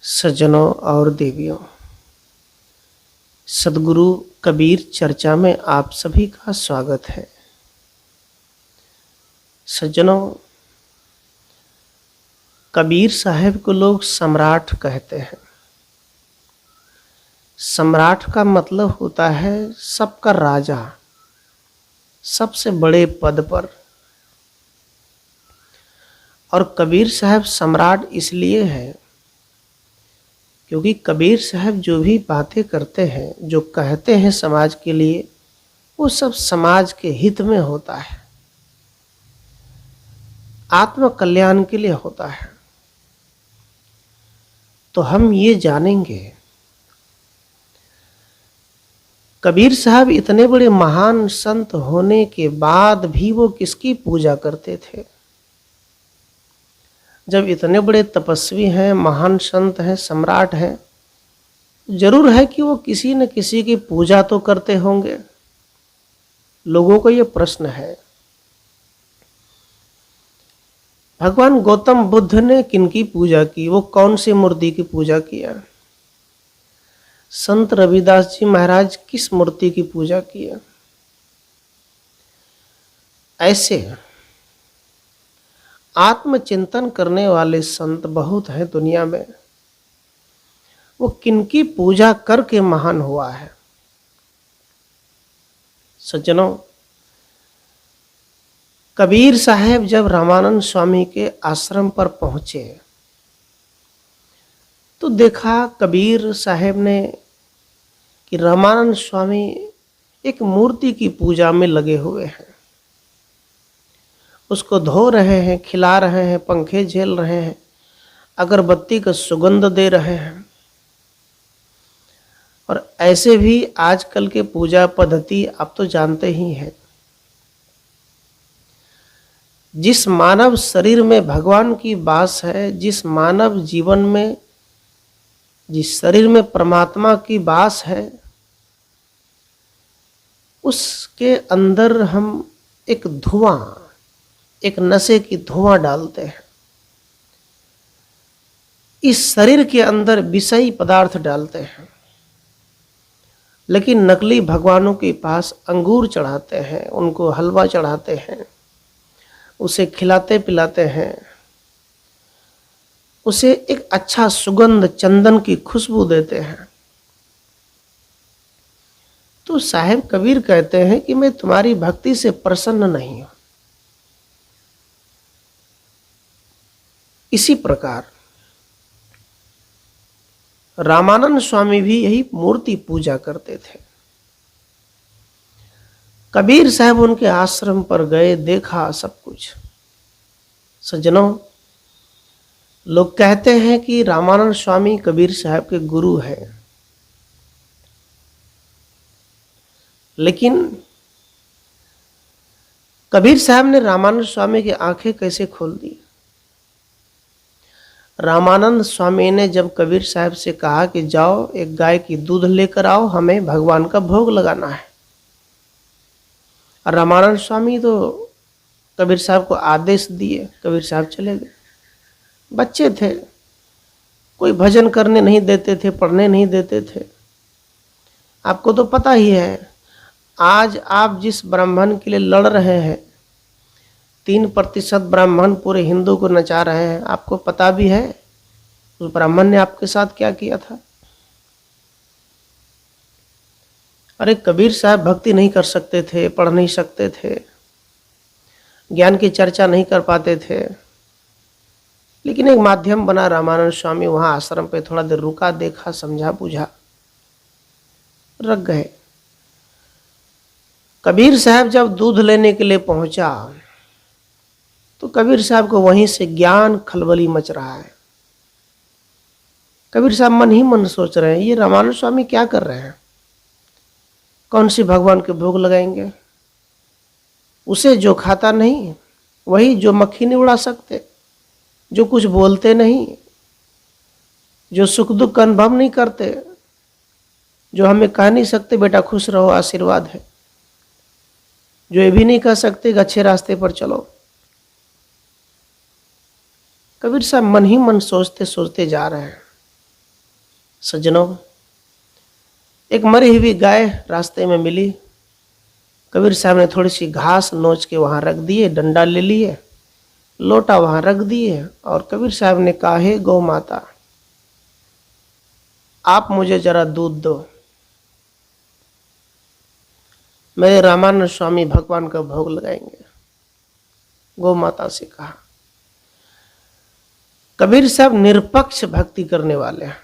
सज्जनों और देवियों, सदगुरु कबीर चर्चा में आप सभी का स्वागत है। सज्जनों, कबीर साहब को लोग सम्राट कहते हैं। सम्राट का मतलब होता है सबका राजा, सबसे बड़े पद पर। और कबीर साहब सम्राट इसलिए है क्योंकि कबीर साहब जो भी बातें करते हैं, जो कहते हैं समाज के लिए, वो सब समाज के हित में होता है, आत्म कल्याण के लिए होता है। तो हम ये जानेंगे कबीर साहब इतने बड़े महान संत होने के बाद भी वो किसकी पूजा करते थे। जब इतने बड़े तपस्वी हैं, महान संत हैं, सम्राट हैं, जरूर है कि वो किसी न किसी की पूजा तो करते होंगे। लोगों को ये प्रश्न है। भगवान गौतम बुद्ध ने किनकी पूजा की, वो कौन सी मूर्ति की पूजा किया? संत रविदास जी महाराज किस मूर्ति की पूजा किया? ऐसे आत्मचिंतन करने वाले संत बहुत हैं दुनिया में। वो किनकी पूजा करके महान हुआ है? सज्जनों, कबीर साहब जब रामानंद स्वामी के आश्रम पर पहुंचे तो देखा कबीर साहब ने कि रामानंद स्वामी एक मूर्ति की पूजा में लगे हुए हैं। उसको धो रहे हैं, खिला रहे हैं, पंखे झेल रहे हैं, अगरबत्ती का सुगंध दे रहे हैं। और ऐसे भी आजकल के पूजा पद्धति आप तो जानते ही हैं। जिस मानव शरीर में भगवान की वास है, जिस मानव जीवन में, जिस शरीर में परमात्मा की वास है, उसके अंदर हम एक धुआं, एक नशे की धुआं डालते हैं। इस शरीर के अंदर विषयी पदार्थ डालते हैं, लेकिन नकली भगवानों के पास अंगूर चढ़ाते हैं, उनको हलवा चढ़ाते हैं, उसे खिलाते पिलाते हैं, उसे एक अच्छा सुगंध, चंदन की खुशबू देते हैं। तो साहेब कबीर कहते हैं कि मैं तुम्हारी भक्ति से प्रसन्न नहीं हूं। इसी प्रकार रामानंद स्वामी भी यही मूर्ति पूजा करते थे। कबीर साहब उनके आश्रम पर गए, देखा सब कुछ। सज्जनों, लोग कहते हैं कि रामानंद स्वामी कबीर साहब के गुरु हैं, लेकिन कबीर साहब ने रामानंद स्वामी की आंखें कैसे खोल दी? रामानंद स्वामी ने जब कबीर साहब से कहा कि जाओ एक गाय की दूध लेकर आओ, हमें भगवान का भोग लगाना है, और रामानंद स्वामी तो कबीर साहब को आदेश दिए, कबीर साहब चले गए। बच्चे थे, कोई भजन करने नहीं देते थे, पढ़ने नहीं देते थे। आपको तो पता ही है, आज आप जिस ब्राह्मण के लिए लड़ रहे हैं, 3% ब्राह्मण पूरे हिंदू को नचा रहे हैं, आपको पता भी है उस ब्राह्मण ने आपके साथ क्या किया था? अरे कबीर साहब भक्ति नहीं कर सकते थे, पढ़ नहीं सकते थे, ज्ञान की चर्चा नहीं कर पाते थे, लेकिन एक माध्यम बना रामानंद स्वामी। वहां आश्रम पे थोड़ा देर रुका, देखा, समझा, बुझा, रख गए। कबीर साहब जब दूध लेने के लिए पहुंचा तो कबीर साहब को वहीं से ज्ञान खलबली मच रहा है। कबीर साहब मन ही मन सोच रहे हैं, ये रामानंद स्वामी क्या कर रहे हैं? कौन सी भगवान के भोग लगाएंगे? उसे जो खाता नहीं, वही जो मक्खी नहीं उड़ा सकते, जो कुछ बोलते नहीं, जो सुख दुख का अनुभव नहीं करते, जो हमें कह नहीं सकते बेटा खुश रहो आशीर्वाद है, जो ये भी नहीं कह सकते कि अच्छे रास्ते पर चलो। कबीर साहब मन ही मन सोचते सोचते जा रहे हैं। सज्जनों, एक मरी हुई गाय रास्ते में मिली। कबीर साहब ने थोड़ी सी घास नोच के वहां रख दिए, डंडा ले लिए, लोटा वहां रख दिए और कबीर साहब ने कहा, हे गौ माता, आप मुझे जरा दूध दो, मेरे रामानंद स्वामी भगवान का भोग लगाएंगे। गौ माता से कहा। कबीर साहब निरपक्ष भक्ति करने वाले हैं,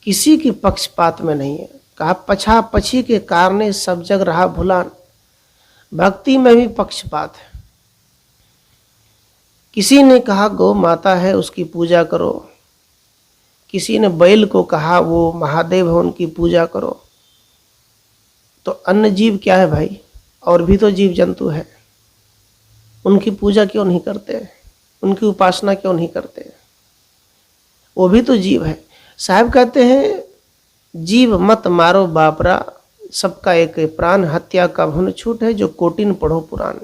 किसी की पक्षपात में नहीं है। कहा, पछा पछी के कारणे सब जग रहा भुलान, भक्ति में भी पक्षपात है। किसी ने कहा गौ माता है उसकी पूजा करो, किसी ने बैल को कहा वो महादेव है उनकी पूजा करो। तो अन्य जीव क्या है भाई, और भी तो जीव जंतु है, उनकी पूजा क्यों नहीं करते, उनकी उपासना क्यों नहीं करते, वो भी तो जीव है। साहब कहते हैं, जीव मत मारो बापरा, सबका एक प्राण, हत्या का भुन छूट है, जो कोटिन पढ़ो पुराण।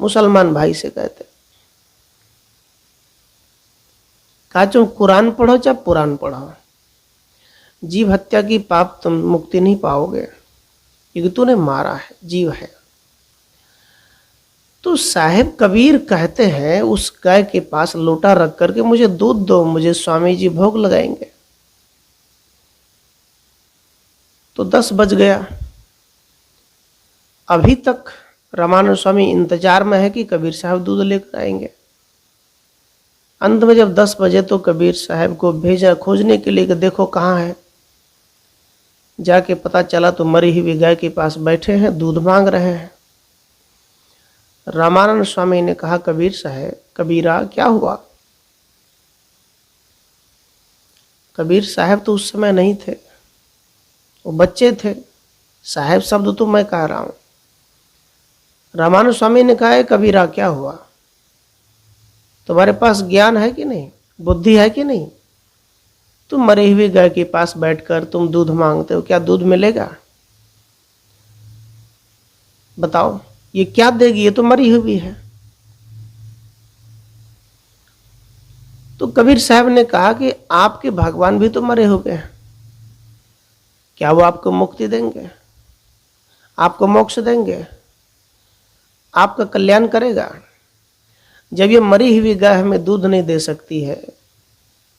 मुसलमान भाई से कहते, कहा तुम कुरान पढ़ो चाहे पुराण पढ़ो, जीव हत्या की पाप तुम मुक्ति नहीं पाओगे, क्योंकि तूने मारा है, जीव है। तो साहेब कबीर कहते हैं उस गाय के पास लोटा रख करके, मुझे दूध दो, मुझे स्वामी जी भोग लगाएंगे। तो 10 बज गया, अभी तक रामानंद स्वामी इंतजार में है कि कबीर साहब दूध लेकर आएंगे। अंत में जब 10 बजे तो कबीर साहब को भेजा खोजने के लिए कि देखो कहाँ है। जाके पता चला तो मरी हुई गाय के पास बैठे हैं, दूध मांग रहे हैं। रामानंद स्वामी ने कहा, कबीर साहब, कबीरा क्या हुआ? कबीर साहब तो उस समय नहीं थे, वो बच्चे थे, साहब शब्द तो मैं कह रहा हूं। रामानंद स्वामी ने कहा, कबीरा क्या हुआ? तुम्हारे पास ज्ञान है कि नहीं, बुद्धि है कि नहीं? तुम मरे हुए गाय के पास बैठकर तुम दूध मांगते हो, क्या दूध मिलेगा? बताओ, ये क्या देगी? ये तो मरी हुई है। तो कबीर साहब ने कहा कि आपके भगवान भी तो मरे हुए हैं, क्या वो आपको मुक्ति देंगे, आपको मोक्ष देंगे, आपका कल्याण करेगा? जब ये मरी हुई गाय हमें दूध नहीं दे सकती है,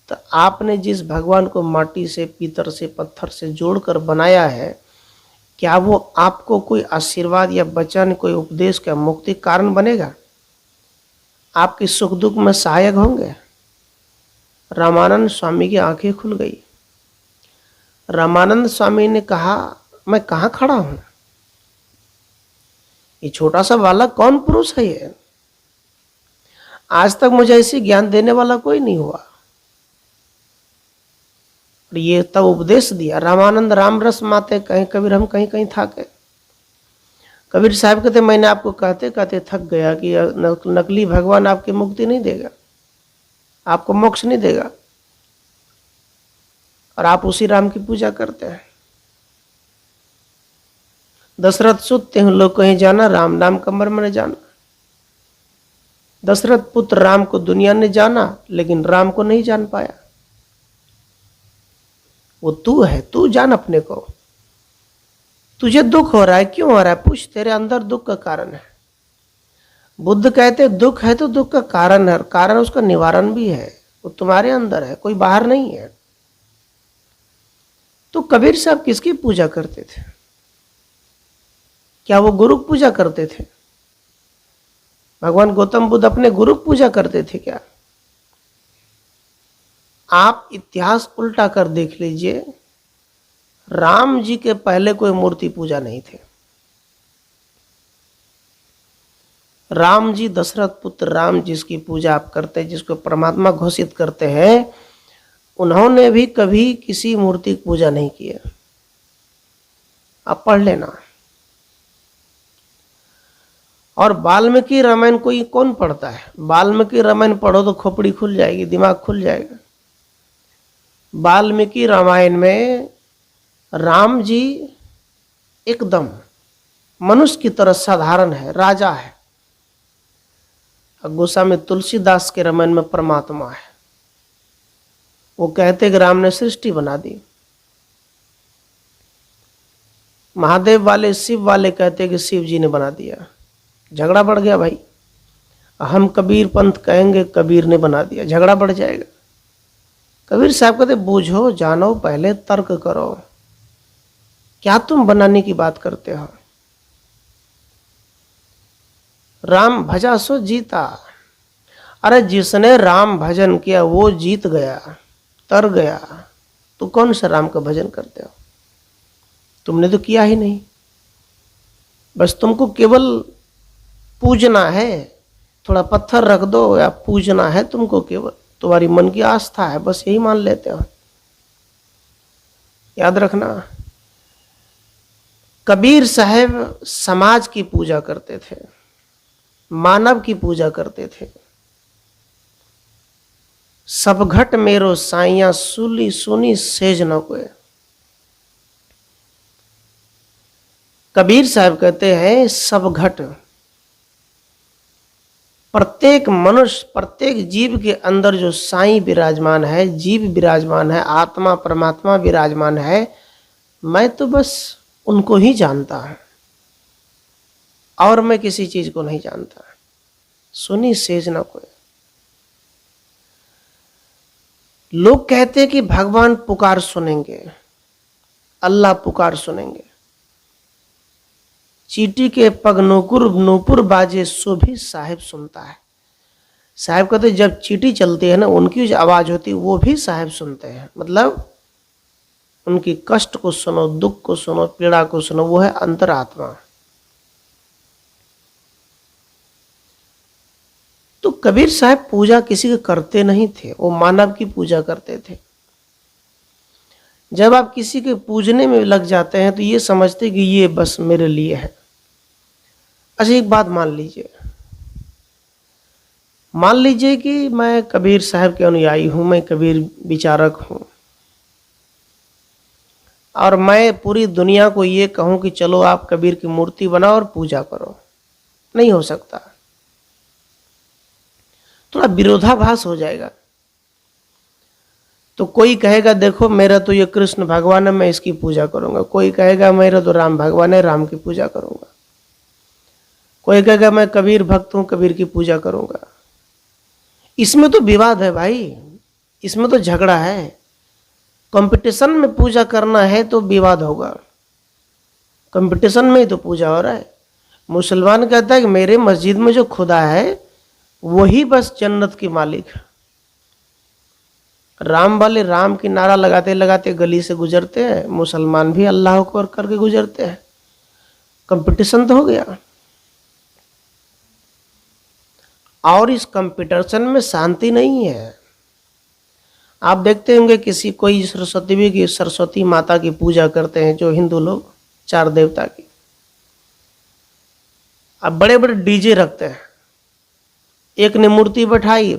तो आपने जिस भगवान को माटी से, पीतल से, पत्थर से जोड़कर बनाया है, क्या वो आपको कोई आशीर्वाद या वचन, कोई उपदेश का मुक्ति कारण बनेगा? आपकी सुख दुख में सहायक होंगे? रामानंद स्वामी की आंखें खुल गई। रामानंद स्वामी ने कहा, मैं कहाँ खड़ा हूं? ये छोटा सा बालक कौन पुरुष है? ये आज तक मुझे ऐसी ज्ञान देने वाला कोई नहीं हुआ। और ये तब उपदेश दिया। रामानंद राम रस माते कहीं, कबीर हम कहीं कहीं था के। कबीर साहब कहते, मैंने आपको कहते कहते थक गया कि नकली भगवान आपकी मुक्ति नहीं देगा, आपको मोक्ष नहीं देगा, और आप उसी राम की पूजा करते हैं। दशरथ सुत हैं लोग कहीं जाना, राम नाम कमर में न जाना। दशरथ पुत्र राम को दुनिया ने जाना, लेकिन राम को नहीं जान पाया। वो तू है, तू जान अपने को। तुझे दुख हो रहा है, क्यों हो रहा है? पूछ, तेरे अंदर दुख का कारण है। बुद्ध कहते दुख है तो दुख का कारण है, कारण उसका निवारण भी है, वो तुम्हारे अंदर है, कोई बाहर नहीं है। तो कबीर साहब किसकी पूजा करते थे? क्या वो गुरु पूजा करते थे? भगवान गौतम बुद्ध अपने गुरु पूजा करते थे क्या? आप इतिहास उल्टा कर देख लीजिए, राम जी के पहले कोई मूर्ति पूजा नहीं थे। राम जी, दशरथ पुत्र राम जिसकी पूजा आप करते हैं, जिसको परमात्मा घोषित करते हैं, उन्होंने भी कभी किसी मूर्ति की पूजा नहीं की है। आप पढ़ लेना। और वाल्मीकि रामायण कोई कौन पढ़ता है? वाल्मीकि रामायण पढ़ो तो खोपड़ी खुल जाएगी, दिमाग खुल जाएगा। वाल्मीकि रामायण में राम जी एकदम मनुष्य की तरह साधारण है, राजा है। गोस्वामी तुलसीदास के रामायण में परमात्मा है। वो कहते कि राम ने सृष्टि बना दी। महादेव वाले, शिव वाले कहते कि शिव जी ने बना दिया। झगड़ा बढ़ गया भाई। हम कबीर पंथ कहेंगे कबीर ने बना दिया, झगड़ा बढ़ जाएगा। कबीर साहब कहते बूझो जानो पहले तर्क करो, क्या तुम बनाने की बात करते हो। राम भजा सो जीता। अरे जिसने राम भजन किया वो जीत गया, तर गया। तो कौन सा राम का भजन करते हो? तुमने तो किया ही नहीं। बस तुमको केवल पूजना है, थोड़ा पत्थर रख दो या पूजना है तुमको, केवल तुम्हारी मन की आस्था है, बस यही मान लेते हो। याद रखना, कबीर साहब समाज की पूजा करते थे, मानव की पूजा करते थे। सब घट मेरो साइया सुली सुनी सेज न कोय। कबीर साहब कहते हैं सब घट, प्रत्येक मनुष्य, प्रत्येक जीव के अंदर जो साईं विराजमान है, जीव विराजमान है, आत्मा परमात्मा विराजमान है, मैं तो बस उनको ही जानता हूं और मैं किसी चीज को नहीं जानता। सुनी सेज ना कोई। लोग कहते हैं कि भगवान पुकार सुनेंगे, अल्लाह पुकार सुनेंगे। चीटी के पग नूपुर नूपुर बाजे सो भी साहिब सुनता है। साहिब कहते जब चीटी चलती है ना, उनकी जो आवाज होती है वो भी साहिब सुनते हैं। मतलब उनकी कष्ट को सुनो, दुख को सुनो, पीड़ा को सुनो, वो है अंतरात्मा। तो कबीर साहब पूजा किसी के करते नहीं थे, वो मानव की पूजा करते थे। जब आप किसी के पूजने में लग जाते हैं तो ये समझते कि ये बस मेरे लिए है। अच्छा एक बात मान लीजिए कि मैं कबीर साहब के अनुयायी हूं, मैं कबीर विचारक हूं, और मैं पूरी दुनिया को ये कहूं कि चलो आप कबीर की मूर्ति बनाओ और पूजा करो। नहीं हो सकता, थोड़ा विरोधाभास हो जाएगा। तो कोई कहेगा देखो मेरा तो ये कृष्ण भगवान है, मैं इसकी पूजा करूंगा। कोई कहेगा मेरा तो राम भगवान है, राम की पूजा करूंगा। कोई कहेगा मैं कबीर भक्त हूं, कबीर की पूजा करूंगा। इसमें तो विवाद है भाई, इसमें तो झगड़ा है। कंपटीशन में पूजा करना है तो विवाद होगा। कंपटीशन में ही तो पूजा हो रहा है। मुसलमान कहता है कि मेरे मस्जिद में जो खुदा है वही बस जन्नत की मालिक है। राम वाले राम की नारा लगाते लगाते गली से गुजरते हैं, मुसलमान भी अल्लाह अकबर करके गुजरते हैं। कंपटीशन तो हो गया। और इस कंपटीशन में शांति नहीं है। आप देखते होंगे किसी कोई सरस्वती माता की पूजा करते हैं जो हिंदू लोग, 4 देवता की। अब बड़े बड़े डीजे रखते हैं। एक ने मूर्ति बैठाई,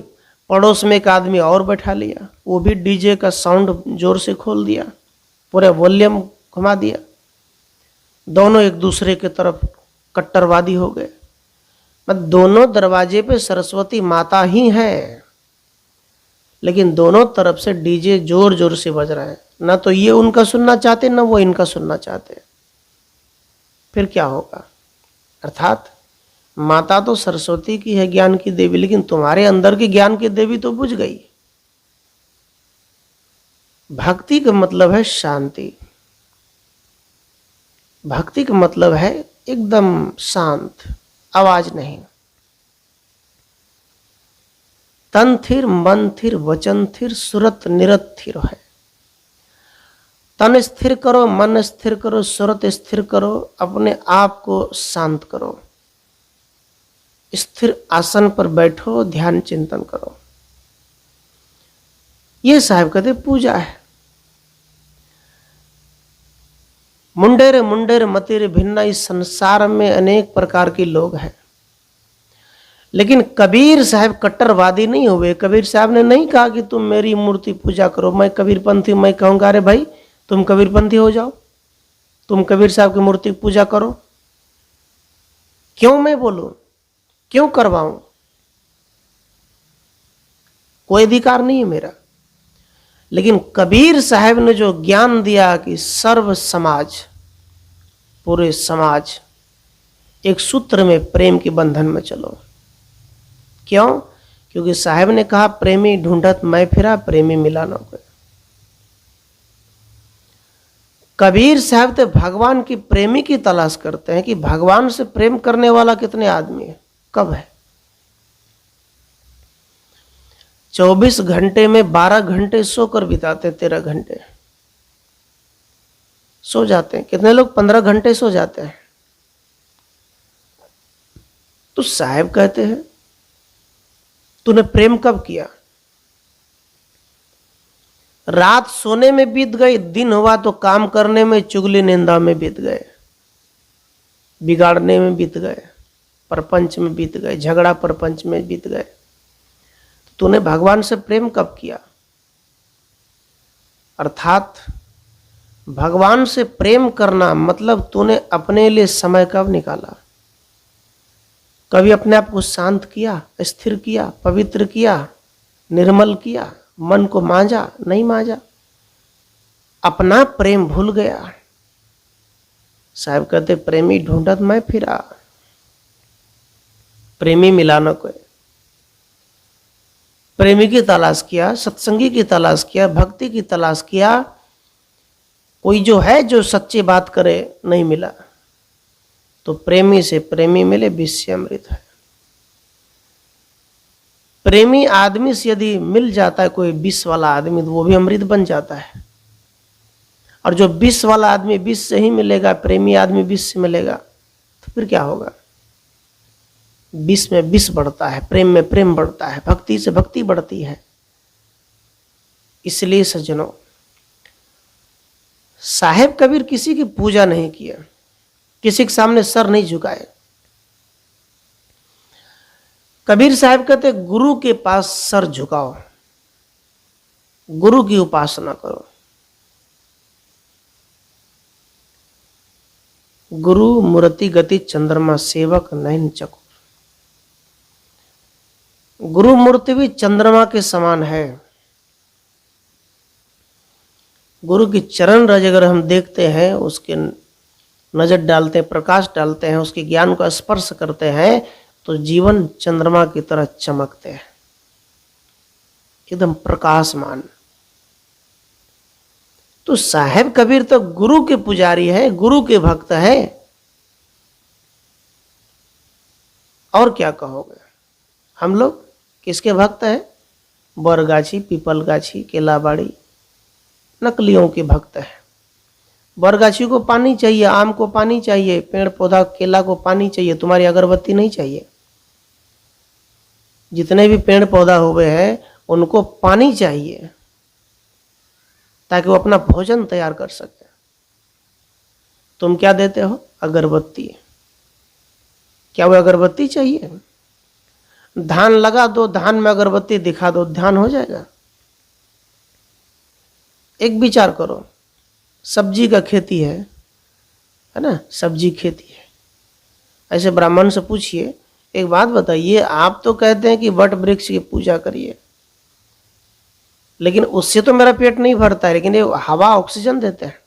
पड़ोस में एक आदमी और बैठा लिया, वो भी डीजे का साउंड जोर से खोल दिया, पूरे वॉल्यूम घुमा दिया। दोनों एक दूसरे की तरफ कट्टरवादी हो गए। मतलब दोनों दरवाजे पे सरस्वती माता ही है, लेकिन दोनों तरफ से डीजे जोर जोर से बज रहा है। ना तो ये उनका सुनना चाहते, ना वो इनका सुनना चाहते। फिर क्या होगा? अर्थात माता तो सरस्वती की है, ज्ञान की देवी, लेकिन तुम्हारे अंदर की ज्ञान की देवी तो बुझ गई। भक्ति का मतलब है शांति। भक्ति का मतलब है एकदम शांत, आवाज नहीं। तन थिर, मन थिर, वचन थिर, सुरत निरत थिर है। तन स्थिर करो, मन स्थिर करो, सुरत स्थिर करो, अपने आप को शांत करो। स्थिर आसन पर बैठो, ध्यान चिंतन करो। ये साहब कहते पूजा है। मुंडेर मतेरे भिन्ना, इस संसार में अनेक प्रकार के लोग हैं, लेकिन कबीर साहब कट्टरवादी नहीं हुए। कबीर साहब ने नहीं कहा कि तुम मेरी मूर्ति पूजा करो, मैं कबीरपंथी। मैं कहूंगा अरे भाई तुम कबीरपंथी हो जाओ, तुम कबीर साहब की मूर्ति की पूजा करो। क्यों मैं बोलूं, क्यों करवाऊं? कोई अधिकार नहीं है मेरा। लेकिन कबीर साहब ने जो ज्ञान दिया कि सर्व समाज, पूरे समाज एक सूत्र में प्रेम के बंधन में चलो। क्यों? क्योंकि साहब ने कहा प्रेमी ढूंढत मैं फिरा, प्रेमी मिला न कोई। कबीर साहब तो भगवान की प्रेमी की तलाश करते हैं कि भगवान से प्रेम करने वाला कितने आदमी है, कब है। 24 घंटे में 12 घंटे सोकर बिताते, 13 घंटे सो जाते हैं। कितने लोग 15 घंटे सो जाते हैं। तो साहब कहते हैं तूने प्रेम कब किया? रात सोने में बीत गई, दिन हुआ तो काम करने में, चुगली निंदा में बीत गए, बिगाड़ने में बीत गए, परपंच में बीत गए, झगड़ा परपंच में बीत गए। तूने भगवान से प्रेम कब किया? अर्थात भगवान से प्रेम करना मतलब तूने अपने लिए समय कब निकाला? कभी अपने आप को शांत किया, स्थिर किया, पवित्र किया, निर्मल किया, मन को मांझा? नहीं मांझा, अपना प्रेम भूल गया। साहब कहते प्रेमी ढूंढत मैं फिरा, प्रेमी मिला न कोई। प्रेमी की तलाश किया, सत्संगी की तलाश किया, भक्ति की तलाश किया, कोई जो है जो सच्ची बात करे, नहीं मिला। तो प्रेमी से प्रेमी मिले, विष से अमृत है। प्रेमी आदमी से यदि मिल जाता है कोई विष वाला आदमी, तो वो भी अमृत बन जाता है। और जो विष वाला आदमी विष से ही मिलेगा, प्रेमी आदमी विष से मिलेगा, तो फिर क्या होगा? विष में विष बढ़ता है, प्रेम में प्रेम बढ़ता है, भक्ति से भक्ति बढ़ती है। इसलिए सज्जनों, साहेब कबीर किसी की पूजा नहीं किया, किसी के सामने सर नहीं झुकाए। कबीर साहब कहते गुरु के पास सर झुकाओ, गुरु की उपासना करो। गुरु मूर्ति गति चंद्रमा सेवक नयन चकोर। गुरु मूर्ति भी चंद्रमा के समान है। गुरु की चरण रज अगर हम देखते हैं, उसके नजर डालते हैं, प्रकाश डालते हैं, उसके ज्ञान को स्पर्श करते हैं, तो जीवन चंद्रमा की तरह चमकते हैं, एकदम प्रकाशमान। तो साहेब कबीर तो गुरु के पुजारी है, गुरु के भक्त है। और क्या कहोगे? हम लोग किसके भक्त हैं? बरगाछी, पीपलगाछी, केलाबाड़ी, नकलियों के भक्त हैं। बरगाछी को पानी चाहिए, आम को पानी चाहिए, पेड़ पौधा केला को पानी चाहिए, तुम्हारी अगरबत्ती नहीं चाहिए। जितने भी पेड़ पौधा हुए हैं उनको पानी चाहिए ताकि वो अपना भोजन तैयार कर सके। तुम क्या देते हो? अगरबत्ती। क्या वो अगरबत्ती चाहिए? धान लगा दो, धान में अगरबत्ती दिखा दो, ध्यान हो जाएगा? एक विचार करो, सब्जी का खेती है ना, सब्जी खेती है। ऐसे ब्राह्मण से पूछिए, एक बात बताइए, आप तो कहते हैं कि वट वृक्ष की पूजा करिए, लेकिन उससे तो मेरा पेट नहीं भरता है, लेकिन ये हवा ऑक्सीजन देते हैं,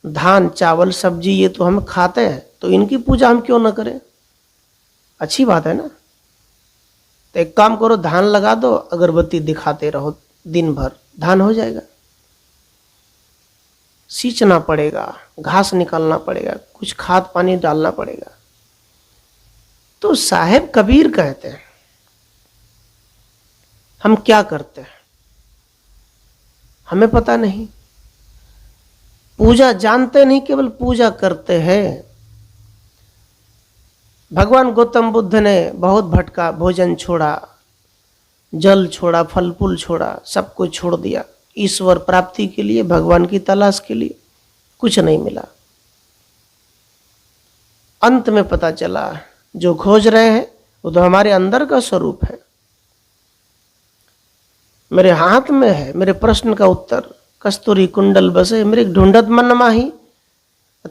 धान चावल सब्जी ये तो हम खाते हैं, तो इनकी पूजा हम क्यों ना करें? अच्छी बात है ना। तो एक काम करो, धान लगा दो, अगरबत्ती दिखाते रहो दिन भर, धान हो जाएगा। सींचना पड़ेगा, घास निकालना पड़ेगा, कुछ खाद पानी डालना पड़ेगा। तो साहेब कबीर कहते हैं हम क्या करते हैं हमें पता नहीं, पूजा जानते नहीं, केवल पूजा करते हैं। भगवान गौतम बुद्ध ने बहुत भटका, भोजन छोड़ा, जल छोड़ा, फल फूल छोड़ा, सब कुछ छोड़ दिया ईश्वर प्राप्ति के लिए, भगवान की तलाश के लिए। कुछ नहीं मिला। अंत में पता चला जो खोज रहे हैं वो तो हमारे अंदर का स्वरूप है, मेरे हाथ में है। मेरे प्रश्न का उत्तर कस्तूरी कुंडल बसे, मेरे ढूंढत मन माही,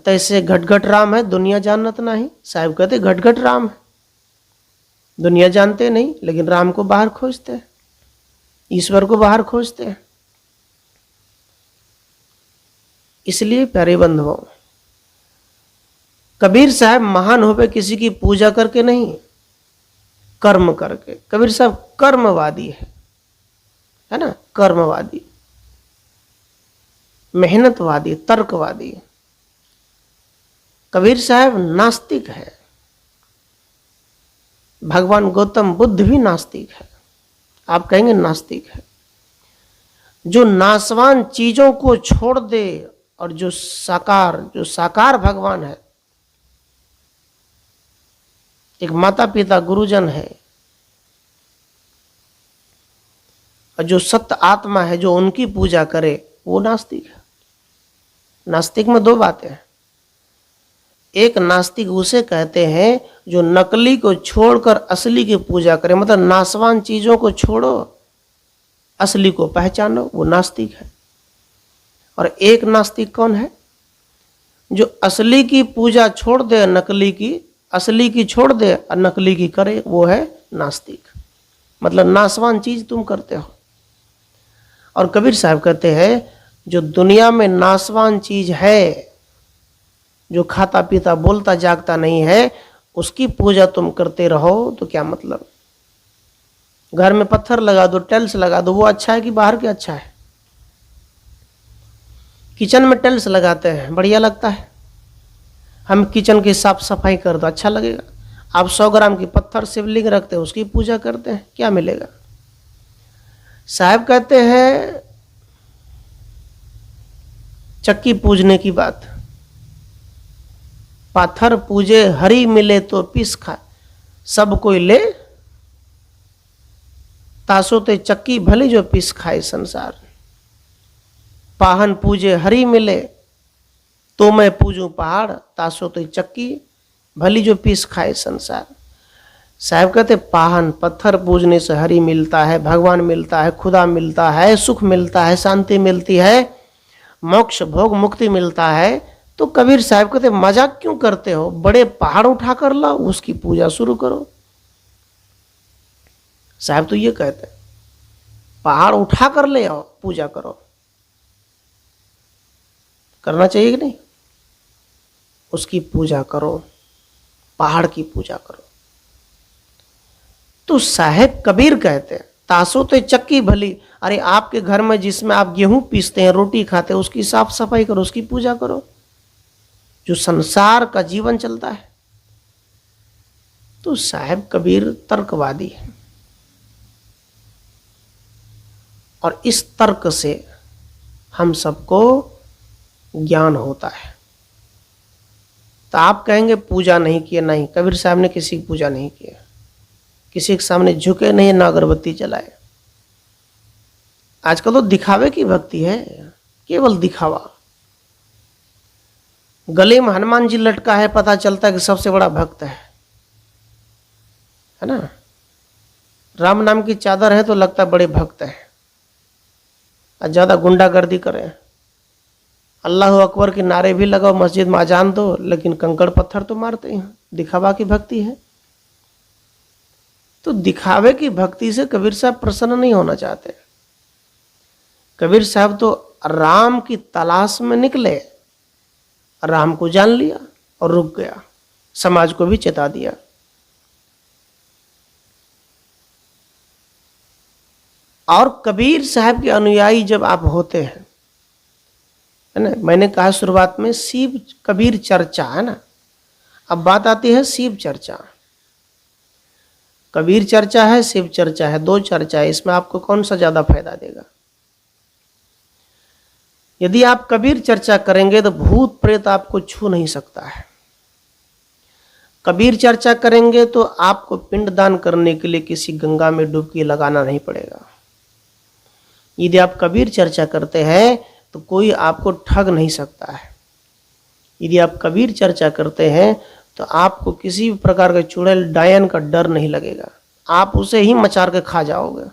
तैसे घटघट राम है दुनिया जानत नहीं। साहब कहते घटघट राम है, दुनिया जानते नहीं, लेकिन राम को बाहर खोजते हैं, ईश्वर को बाहर खोजते हैं। इसलिए प्यारे बंधुओं, कबीर साहब महान होवे किसी की पूजा करके नहीं, कर्म करके। कबीर साहब कर्मवादी है ना, कर्मवादी, मेहनतवादी, तर्कवादी। कबीर साहब नास्तिक है। भगवान गौतम बुद्ध भी नास्तिक है। आप कहेंगे नास्तिक है। जो नाशवान चीजों को छोड़ दे और जो साकार भगवान है, एक माता पिता गुरुजन है, और जो सत्य आत्मा है जो उनकी पूजा करे, वो नास्तिक है। नास्तिक में दो बातें हैं। एक नास्तिक उसे कहते हैं जो नकली को छोड़कर असली की पूजा करे, मतलब नाशवान चीजों को छोड़ो, असली को पहचानो, वो नास्तिक है। और एक नास्तिक कौन है? जो असली की पूजा छोड़ दे, नकली की, असली की छोड़ दे और नकली की करे, वो है नास्तिक। मतलब नाशवान चीज तुम करते हो। और कबीर साहब कहते हैं जो दुनिया में नाशवान चीज है, जो खाता पीता बोलता जागता नहीं है, उसकी पूजा तुम करते रहो तो क्या मतलब? घर में पत्थर लगा दो, टाइल्स लगा दो, वो अच्छा है कि बाहर के अच्छा है? किचन में टाइल्स लगाते हैं, बढ़िया लगता है। हम किचन की साफ सफाई कर दो, अच्छा लगेगा। आप 100 ग्राम की पत्थर शिवलिंग रखते हैं, उसकी पूजा करते हैं, क्या मिलेगा? साहब कहते हैं चक्की पूजने की बात, पाथर पूजे हरी मिले तो पीस खा, सब कोई ले तासो ते चक्की भली जो पीस खाए संसार। पाहन पूजे हरी मिले तो मैं पूजूं पहाड़, तासो ते चक्की भली जो पीस खाए संसार। साहब कहते पाहन पत्थर पूजने से हरि मिलता है, भगवान मिलता है, खुदा मिलता है, सुख मिलता है, शांति मिलती है, मोक्ष भोग मुक्ति मिलता है। तो कबीर साहब कहते मजाक क्यों करते हो? बड़े पहाड़ उठा कर लाओ, उसकी पूजा शुरू करो। साहब तो ये कहते हैं पहाड़ उठा कर ले आओ, पूजा करो। करना चाहिए कि नहीं? उसकी पूजा करो, पहाड़ की पूजा करो। तो साहेब कबीर कहते हैं तासो तो चक्की भली, अरे आपके घर में जिसमें आप गेहूं पीसते हैं, रोटी खाते हैं, उसकी साफ सफाई करो, उसकी पूजा करो, जो संसार का जीवन चलता है। तो साहेब कबीर तर्कवादी है, और इस तर्क से हम सबको ज्ञान होता है। तो आप कहेंगे पूजा नहीं किया, नहीं, कबीर साहब ने किसी की पूजा नहीं किया, किसी के सामने झुके नहीं, ना अगरबत्ती जलाए। आजकल तो दिखावे की भक्ति है, केवल दिखावा। गले में हनुमान जी लटका है, पता चलता है कि सबसे बड़ा भक्त है ना। राम नाम की चादर है तो लगता है बड़े भक्त है, और ज्यादा गुंडागर्दी करें, अल्लाह अकबर के नारे भी लगाओ, मस्जिद में अजान दो, लेकिन कंकड़ पत्थर तो मारते हैं। दिखावा की भक्ति है। तो दिखावे की भक्ति से कबीर साहब प्रसन्न नहीं होना चाहते। कबीर साहब तो राम की तलाश में निकले, राम को जान लिया और रुक गया, समाज को भी चेता दिया। और कबीर साहब के अनुयायी जब आप होते हैं, है ना, मैंने कहा शुरुआत में शिव कबीर चर्चा है ना, अब बात आती है शिव चर्चा। कबीर चर्चा है, शिव चर्चा है, दो चर्चा है, इसमें आपको कौन सा ज्यादा फायदा देगा? यदि आप कबीर चर्चा करेंगे तो भूत प्रेत आपको छू नहीं सकता है। कबीर चर्चा करेंगे तो आपको पिंडदान करने के लिए किसी गंगा में डुबकी लगाना नहीं पड़ेगा। यदि आप कबीर चर्चा करते हैं तो कोई आपको ठग नहीं सकता है। यदि आप कबीर चर्चा करते हैं तो आपको किसी भी प्रकार के चुड़ैल डायन का डर नहीं लगेगा, आप उसे ही मचार के खा जाओगे।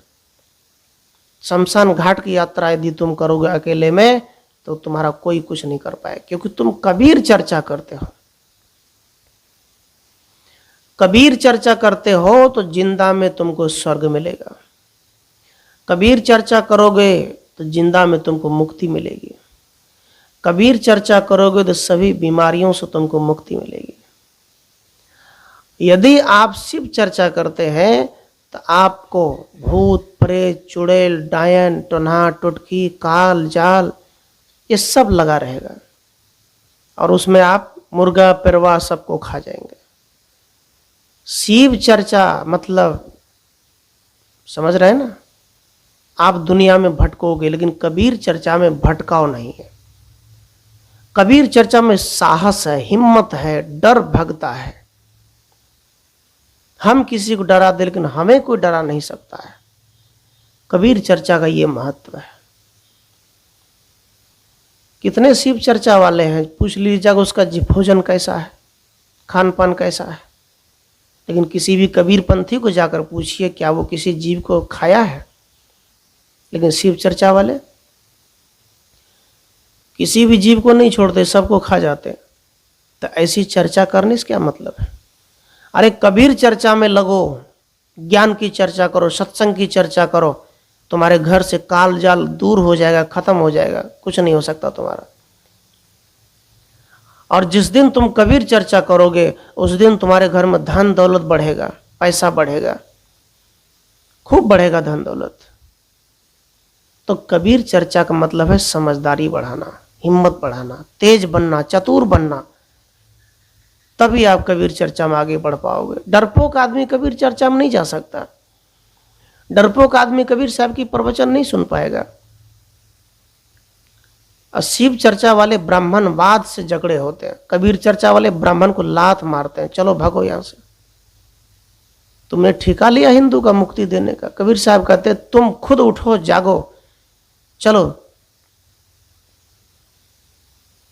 शमशान घाट की यात्रा यदि तुम करोगे अकेले में तो तुम्हारा कोई कुछ नहीं कर पाए, क्योंकि तुम कबीर चर्चा करते हो। कबीर चर्चा करते हो तो जिंदा में तुमको स्वर्ग मिलेगा। कबीर चर्चा करोगे तो जिंदा में तुमको मुक्ति मिलेगी। कबीर चर्चा करोगे तो सभी बीमारियों से तुमको मुक्ति मिलेगी। यदि आप शिव चर्चा करते हैं तो आपको भूत प्रेत चुड़ैल डायन टोन्हा टुटकी काल जाल ये सब लगा रहेगा और उसमें आप मुर्गा परवा सबको खा जाएंगे। शिव चर्चा मतलब समझ रहे हैं ना, आप दुनिया में भटकोगे, लेकिन कबीर चर्चा में भटकाव नहीं है। कबीर चर्चा में साहस है, हिम्मत है, डर भगता है। हम किसी को डरा दे लेकिन हमें कोई डरा नहीं सकता है। कबीर चर्चा का ये महत्व है। कितने शिव चर्चा वाले हैं, पूछ लीजिएगा उसका भोजन कैसा है, खान पान कैसा है, लेकिन किसी भी कबीर पंथी को जाकर पूछिए क्या वो किसी जीव को खाया है। लेकिन शिव चर्चा वाले किसी भी जीव को नहीं छोड़ते, सबको खा जाते। तो ऐसी चर्चा करने से क्या मतलब है। अरे कबीर चर्चा में लगो, ज्ञान की चर्चा करो, सत्संग की चर्चा करो, तुम्हारे घर से काल जाल दूर हो जाएगा, खत्म हो जाएगा, कुछ नहीं हो सकता तुम्हारा। और जिस दिन तुम कबीर चर्चा करोगे उस दिन तुम्हारे घर में धन दौलत बढ़ेगा, पैसा बढ़ेगा, खूब बढ़ेगा धन दौलत। तो कबीर चर्चा का मतलब है समझदारी बढ़ाना, हिम्मत बढ़ाना, तेज बनना, चतुर बनना, तभी आप कबीर चर्चा में आगे बढ़ पाओगे। डरपोक आदमी कबीर चर्चा में नहीं जा सकता। डरपोक आदमी कबीर साहब की प्रवचन नहीं सुन पाएगा। और शिव चर्चा वाले ब्राह्मणवाद से झगड़े होते हैं, कबीर चर्चा वाले ब्राह्मण को लात मारते हैं, चलो भागो यहां से, तुमने ठेका लिया हिंदू का मुक्ति देने का। कबीर साहब कहते तुम खुद उठो जागो, चलो।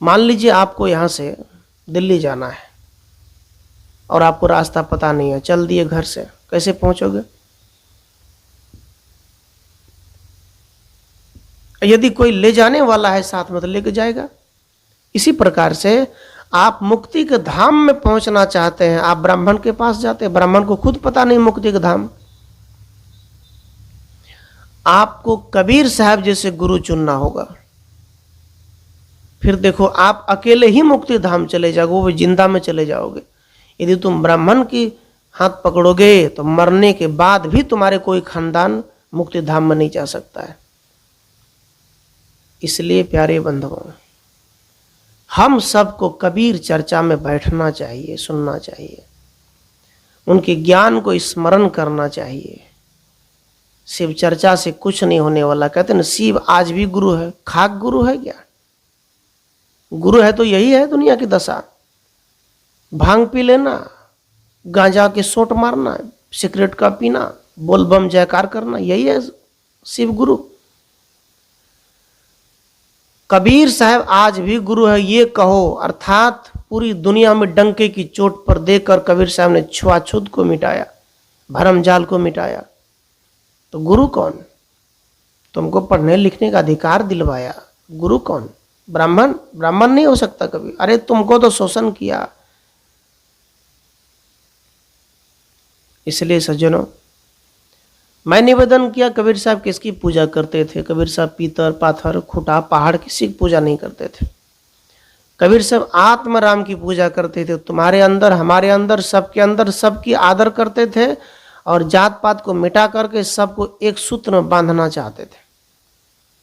मान लीजिए आपको यहां से दिल्ली जाना है और आपको रास्ता पता नहीं है, चल दिए घर से, कैसे पहुंचोगे। यदि कोई ले जाने वाला है साथ में तो लेके जाएगा। इसी प्रकार से आप मुक्ति के धाम में पहुंचना चाहते हैं, आप ब्राह्मण के पास जाते हैं, ब्राह्मण को खुद पता नहीं मुक्ति का धाम। आपको कबीर साहब जैसे गुरु चुनना होगा। फिर देखो आप अकेले ही मुक्ति धाम चले जाओगे, वो जिंदा में चले जाओगे। यदि तुम ब्राह्मण की हाथ पकड़ोगे तो मरने के बाद भी तुम्हारे कोई खानदान मुक्ति धाम में नहीं जा सकता है। इसलिए प्यारे बंधुओं, हम सबको कबीर चर्चा में बैठना चाहिए, सुनना चाहिए, उनके ज्ञान को स्मरण करना चाहिए। शिव चर्चा से कुछ नहीं होने वाला। कहते हैं शिव आज भी गुरु है, खाक गुरु है क्या। गुरु है तो यही है दुनिया की दशा, भांग पी लेना, गांजा के सोट मारना, सिगरेट का पीना, बोलबम जयकार करना, यही है शिव गुरु। कबीर साहब आज भी गुरु है ये कहो, अर्थात पूरी दुनिया में डंके की चोट पर देकर कबीर साहब ने छुआछूत को मिटाया, भरमजाल को मिटाया। तो गुरु कौन। तुमको पढ़ने लिखने का अधिकार दिलवाया, गुरु कौन। ब्राह्मण। ब्राह्मण नहीं हो सकता कभी। अरे तुमको तो शोषण किया। इसलिए सज्जनों, मैं निवेदन किया, कबीर साहब किसकी पूजा करते थे। कबीर साहब पीतर पाथर खुटा पहाड़ किसी की पूजा नहीं करते थे। कबीर साहब आत्मराम की पूजा करते थे। तुम्हारे अंदर, हमारे अंदर, सबके अंदर सबकी आदर करते थे और जात पात को मिटा करके सबको एक सूत्र में बांधना चाहते थे।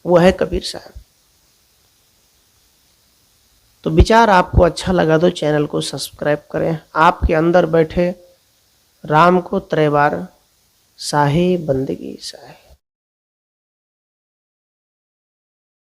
वो है कबीर साहब। तो विचार आपको अच्छा लगा तो चैनल को सब्सक्राइब करें। आपके अंदर बैठे राम को 3 बार साहे बंदगी साहे।